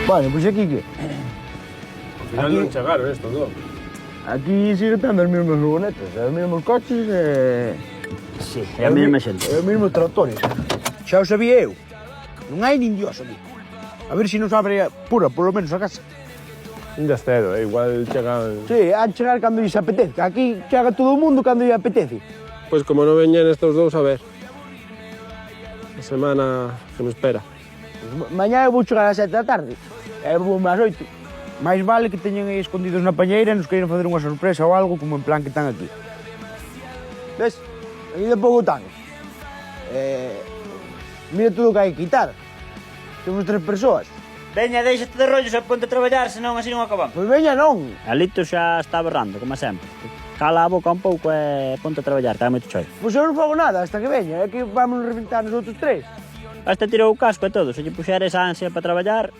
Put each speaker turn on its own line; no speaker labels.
Bueno, pois aquí que?
Al final non chegaron estos dos.
Aquí sigue tendo as mesmas furgonetas, os mesmos coches
Sí, é a mesma xente.
e os mesmos tractores. Xa o sabía eu. Non hai nin dios ali. A ver se nos abre pura, polo menos a casa.
Ainda cedo, igual chegan...
Sí, a chegar cando lles apetezca. Aquí chega todo o mundo cando lle apetece.
Pois como non veñen estos dous, a ver. A semana que me espera.
Mañá eu vou chegar ás 7 da tarde. E vou ás 8. Mais vale que teñen aí escondidos na pañeira e nos queiran facer unha sorpresa ou algo como en plan que están aquí. Ves? Aquí de pouco tan. Mira todo o que hai que quitar. Temos 3 persoas.
Veña, deixate de rollos e ponte a traballar, senón así non acabamos.
Pois veña non.
Alito xa está berrando, como sempre. Cala a boca un pouco e ponte a traballar, que hai moito choi.
Pois eu non fago nada hasta que veña. É que vamos reventar nos outros 3.
Hasta tirou o casco e todo, se lle puxeres a ansia para traballar,